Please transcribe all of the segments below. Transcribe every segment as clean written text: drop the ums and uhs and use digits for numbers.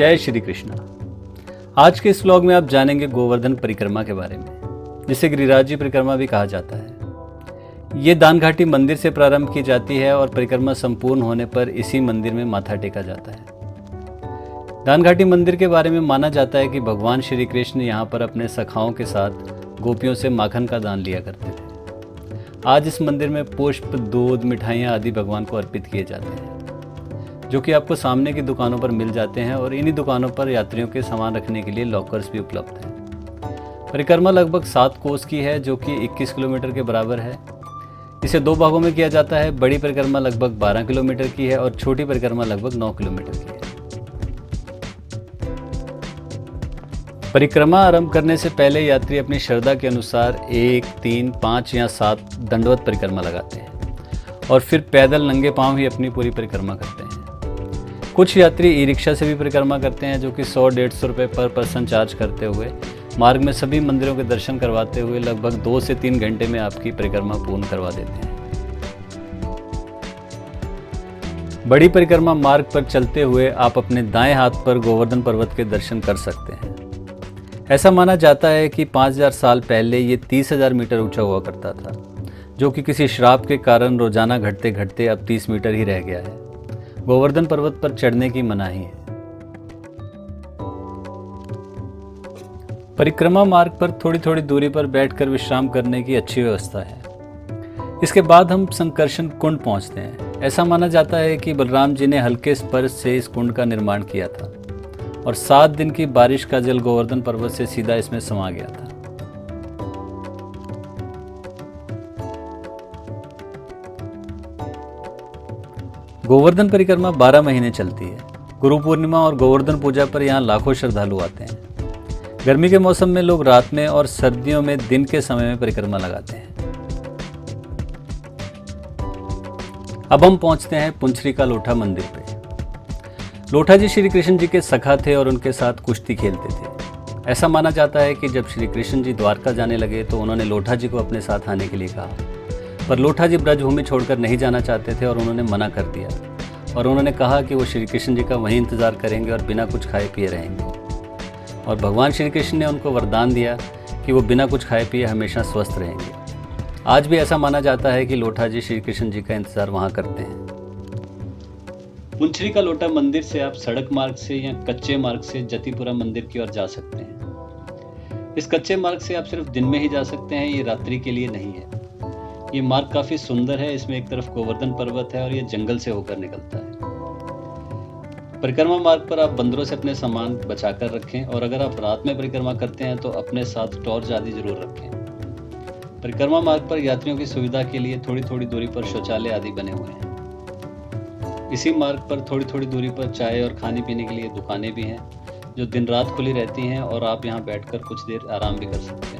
जय श्री कृष्णा। आज के इस व्लॉग में आप जानेंगे गोवर्धन परिक्रमा के बारे में, जिसे गिरिराज जी परिक्रमा भी कहा जाता है। ये दानघाटी मंदिर से प्रारंभ की जाती है और परिक्रमा संपूर्ण होने पर इसी मंदिर में माथा टेका जाता है। दानघाटी मंदिर के बारे में माना जाता है कि भगवान श्री कृष्ण यहाँ पर अपने सखाओं के साथ गोपियों से माखन का दान लिया करते थे। आज इस मंदिर में पुष्प, दूध, मिठाइयाँ आदि भगवान को अर्पित किए जाते हैं, जो कि आपको सामने की दुकानों पर मिल जाते हैं और इन्हीं दुकानों पर यात्रियों के सामान रखने के लिए लॉकर्स भी उपलब्ध हैं। परिक्रमा लगभग 7 कोस की है, जो कि 21 किलोमीटर के बराबर है। इसे 2 भागों में किया जाता है। बड़ी परिक्रमा लगभग 12 किलोमीटर की है और छोटी परिक्रमा लगभग 9 किलोमीटर की है। परिक्रमा आरंभ करने से पहले यात्री अपनी श्रद्धा के अनुसार 1, 3, 5 या 7 दंडवत परिक्रमा लगाते हैं और फिर पैदल नंगे पांव ही अपनी पूरी परिक्रमा करते हैं। कुछ यात्री ई रिक्शा से भी परिक्रमा करते हैं, जो कि 100-150 रुपये पर पर्सन चार्ज करते हुए मार्ग में सभी मंदिरों के दर्शन करवाते हुए लगभग 2 से 3 घंटे में आपकी परिक्रमा पूर्ण करवा देते हैं। बड़ी परिक्रमा मार्ग पर चलते हुए आप अपने दाएं हाथ पर गोवर्धन पर्वत के दर्शन कर सकते हैं। ऐसा माना जाता है कि 5000 साल पहले ये 30,000 मीटर ऊंचा हुआ करता था, जो कि किसी श्राप के कारण रोजाना घटते घटते अब 30 मीटर ही रह गया है। गोवर्धन पर्वत पर चढ़ने की मनाही है। परिक्रमा मार्ग पर थोड़ी थोड़ी दूरी पर बैठकर विश्राम करने की अच्छी व्यवस्था है। इसके बाद हम संकर्षण कुंड पहुंचते हैं। ऐसा माना जाता है कि बलराम जी ने हल्के स्पर्श से इस कुंड का निर्माण किया था और 7 दिन की बारिश का जल गोवर्धन पर्वत से सीधा इसमें समा गया था। गोवर्धन परिक्रमा 12 महीने चलती है। गुरु पूर्णिमा और गोवर्धन पूजा पर यहाँ लाखों श्रद्धालु आते हैं। गर्मी के मौसम में लोग रात में और सर्दियों में दिन के समय में परिक्रमा लगाते हैं। अब हम पहुंचते हैं पुंछरी का लोठा मंदिर पे। लोठा जी श्री कृष्ण जी के सखा थे और उनके साथ कुश्ती खेलते थे। ऐसा माना जाता है कि जब श्री कृष्ण जी द्वारका जाने लगे तो उन्होंने लोठा जी को अपने साथ आने के लिए कहा, पर लोठा जी ब्रजभूमि छोड़कर नहीं जाना चाहते थे और उन्होंने मना कर दिया और उन्होंने कहा कि वो श्री कृष्ण जी का वहीं इंतज़ार करेंगे और बिना कुछ खाए पिए रहेंगे। और भगवान श्री कृष्ण ने उनको वरदान दिया कि वो बिना कुछ खाए पिए हमेशा स्वस्थ रहेंगे। आज भी ऐसा माना जाता है कि लोठा जी श्री कृष्ण जी का इंतज़ार वहाँ करते हैं। पुंछरी का लोटा मंदिर से आप सड़क मार्ग से या कच्चे मार्ग से जतिपुरा मंदिर की ओर जा सकते हैं। इस कच्चे मार्ग से आप सिर्फ दिन में ही जा सकते हैं, ये रात्रि के लिए नहीं है। ये मार्ग काफी सुंदर है। इसमें एक तरफ गोवर्धन पर्वत है और ये जंगल से होकर निकलता है। परिक्रमा मार्ग पर आप बंदरों से अपने सामान बचाकर रखें और अगर आप रात में परिक्रमा करते हैं तो अपने साथ टॉर्च आदि जरूर रखें। परिक्रमा मार्ग पर यात्रियों की सुविधा के लिए थोड़ी थोड़ी दूरी पर शौचालय आदि बने हुए हैं। इसी मार्ग पर थोड़ी थोड़ी दूरी पर चाय और खाने पीने के लिए दुकानें भी हैं, जो दिन रात खुली रहती हैं और आप यहाँ बैठकर कुछ देर आराम भी कर सकते हैं।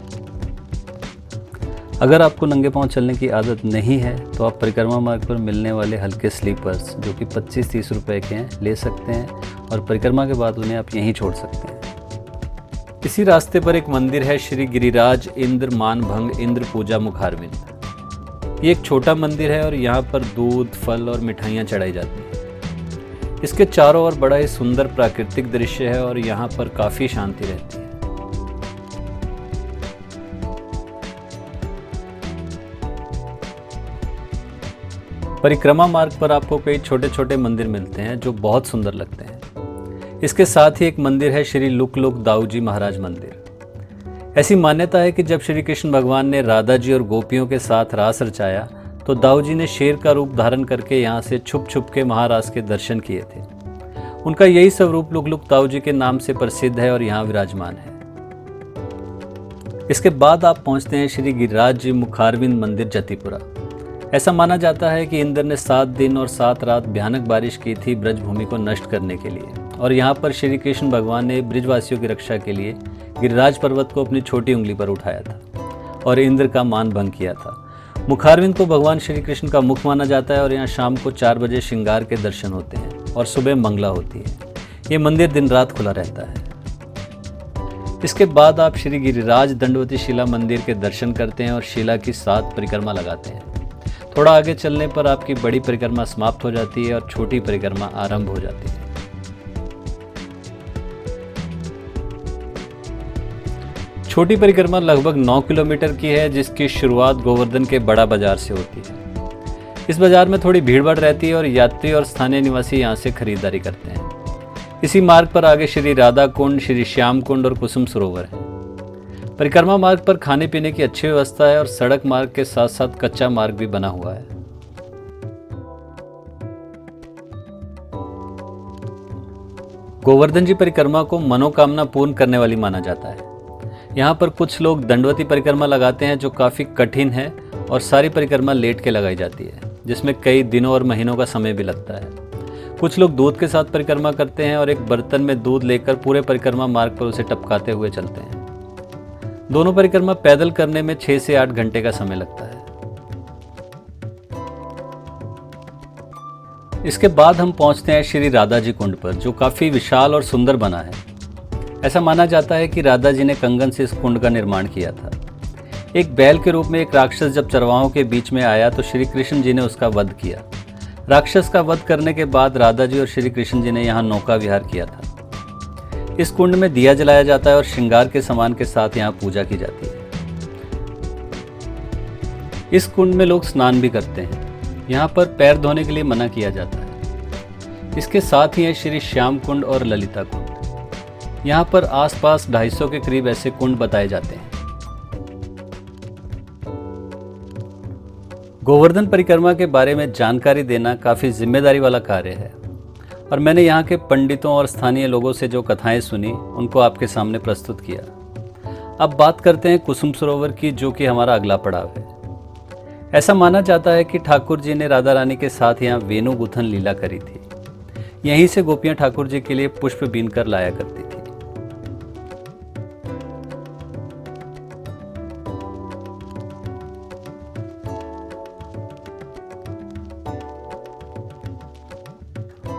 अगर आपको नंगे पांव चलने की आदत नहीं है तो आप परिक्रमा मार्ग पर मिलने वाले हल्के स्लीपर्स, जो कि 25-30 रुपए के हैं, ले सकते हैं और परिक्रमा के बाद उन्हें आप यहीं छोड़ सकते हैं। इसी रास्ते पर एक मंदिर है, श्री गिरिराज इंद्र मानभंग इंद्र पूजा मुखारविंद। ये एक छोटा मंदिर है और यहाँ पर दूध, फल और मिठाइयाँ चढ़ाई जाती हैं। इसके चारों ओर बड़ा ही सुंदर प्राकृतिक दृश्य है और यहाँ पर काफ़ी शांति रहती है। परिक्रमा मार्ग पर आपको कई छोटे छोटे मंदिर मिलते हैं जो बहुत सुंदर लगते हैं। इसके साथ ही एक मंदिर है, श्री लुक लुक दाऊजी महाराज मंदिर। ऐसी मान्यता है कि जब श्री कृष्ण भगवान ने राधा जी और गोपियों के साथ रास रचाया तो दाऊजी ने शेर का रूप धारण करके यहाँ से छुप छुप के महारास के दर्शन किए थे। उनका यही स्वरूप लुक लुक दाऊजी के नाम से प्रसिद्ध है और यहाँ विराजमान है। इसके बाद आप पहुँचते हैं श्री गिरिराज जी मुखारविंद मंदिर जतिपुरा। ऐसा माना जाता है कि इंद्र ने 7 दिन और 7 रात भयानक बारिश की थी ब्रजभूमि को नष्ट करने के लिए, और यहाँ पर श्री कृष्ण भगवान ने ब्रिजवासियों की रक्षा के लिए गिरिराज पर्वत को अपनी छोटी उंगली पर उठाया था और इंद्र का मान भंग किया था। मुखारविंद को भगवान श्री कृष्ण का मुख माना जाता है और यहाँ शाम को 4 बजे श्रृंगार के दर्शन होते हैं और सुबह मंगला होती है। ये मंदिर दिन रात खुला रहता है। इसके बाद आप श्री गिरिराज दंडवती शिला मंदिर के दर्शन करते हैं और शिला की 7 परिक्रमा लगाते हैं। थोड़ा आगे चलने पर आपकी बड़ी परिक्रमा समाप्त हो जाती है और छोटी परिक्रमा आरंभ हो जाती है। छोटी परिक्रमा लगभग 9 किलोमीटर की है, जिसकी शुरुआत गोवर्धन के बड़ा बाजार से होती है। इस बाजार में थोड़ी भीड़भाड़ रहती है और यात्री और स्थानीय निवासी यहाँ से खरीदारी करते हैं। इसी मार्ग पर आगे श्री राधा कुंड, श्री श्याम कुंड और कुसुम सरोवर है। परिक्रमा मार्ग पर खाने पीने की अच्छी व्यवस्था है और सड़क मार्ग के साथ साथ कच्चा मार्ग भी बना हुआ है। गोवर्धन जी परिक्रमा को मनोकामना पूर्ण करने वाली माना जाता है। यहाँ पर कुछ लोग दंडवती परिक्रमा लगाते हैं, जो काफ़ी कठिन है और सारी परिक्रमा लेट के लगाई जाती है, जिसमें कई दिनों और महीनों का समय भी लगता है। कुछ लोग दूध के साथ परिक्रमा करते हैं और एक बर्तन में दूध लेकर पूरे परिक्रमा मार्ग पर उसे टपकाते हुए चलते हैं। दोनों परिक्रमा पैदल करने में 6 से 8 घंटे का समय लगता है। इसके बाद हम पहुंचते हैं श्री राधा जी कुंड पर, जो काफ़ी विशाल और सुंदर बना है। ऐसा माना जाता है कि राधा जी ने कंगन से इस कुंड का निर्माण किया था। एक बैल के रूप में एक राक्षस जब चरवाहों के बीच में आया तो श्री कृष्ण जी ने उसका वध किया। राक्षस का वध करने के बाद राधा जी और श्री कृष्ण जी ने यहाँ नौका विहार किया था। इस कुंड में दिया जलाया जाता है और श्रृंगार के सामान के साथ यहाँ पूजा की जाती है। इस कुंड में लोग स्नान भी करते हैं। यहाँ पर पैर धोने के लिए मना किया जाता है। इसके साथ ही है श्री श्याम कुंड और ललिता कुंड। यहाँ पर आसपास 250 के करीब ऐसे कुंड बताए जाते हैं। गोवर्धन परिक्रमा के बारे में जानकारी देना काफ़ी जिम्मेदारी वाला कार्य है और मैंने यहाँ के पंडितों और स्थानीय लोगों से जो कथाएं सुनी उनको आपके सामने प्रस्तुत किया। अब बात करते हैं कुसुम सरोवर की, जो कि हमारा अगला पड़ाव है। ऐसा माना जाता है कि ठाकुर जी ने राधा रानी के साथ यहाँ वेणु गुथन लीला करी थी। यहीं से गोपियाँ ठाकुर जी के लिए पुष्प बीन कर लाया करती थी।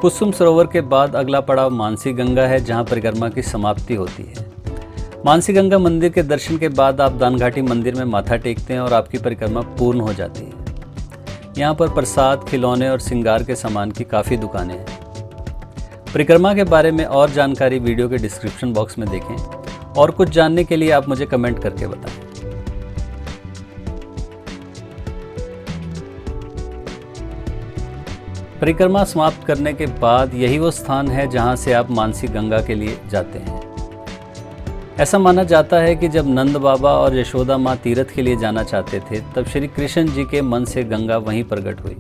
कुसुम सरोवर के बाद अगला पड़ाव मानसी गंगा है, जहां परिक्रमा की समाप्ति होती है। मानसी गंगा मंदिर के दर्शन के बाद आप दानघाटी मंदिर में माथा टेकते हैं और आपकी परिक्रमा पूर्ण हो जाती है। यहाँ पर प्रसाद, खिलौने और श्रृंगार के सामान की काफ़ी दुकानें हैं। परिक्रमा के बारे में और जानकारी वीडियो के डिस्क्रिप्शन बॉक्स में देखें और कुछ जानने के लिए आप मुझे कमेंट करके बताएं। परिक्रमा समाप्त करने के बाद यही वो स्थान है जहां से आप मानसी गंगा के लिए जाते हैं। ऐसा माना जाता है कि जब नंद बाबा और यशोदा माँ तीर्थ के लिए जाना चाहते थे, तब श्री कृष्ण जी के मन से गंगा वहीं प्रकट हुई,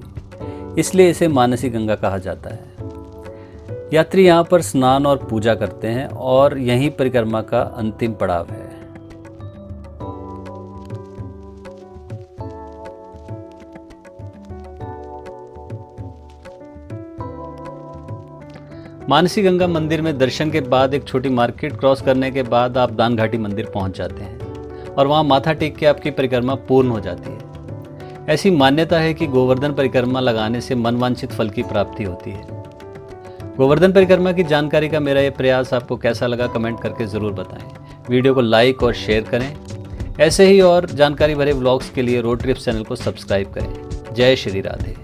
इसलिए इसे मानसी गंगा कहा जाता है। यात्री यहाँ पर स्नान और पूजा करते हैं और यही परिक्रमा का अंतिम पड़ाव है। मानसी गंगा मंदिर में दर्शन के बाद एक छोटी मार्केट क्रॉस करने के बाद आप दानघाटी मंदिर पहुंच जाते हैं और वहां माथा टेक के आपकी परिक्रमा पूर्ण हो जाती है। ऐसी मान्यता है कि गोवर्धन परिक्रमा लगाने से मनवांछित फल की प्राप्ति होती है। गोवर्धन परिक्रमा की जानकारी का मेरा ये प्रयास आपको कैसा लगा, कमेंट करके ज़रूर बताएं। वीडियो को लाइक और शेयर करें। ऐसे ही और जानकारी भरे व्लॉग्स के लिए रोड ट्रिप्स चैनल को सब्सक्राइब करें। जय श्री राधे।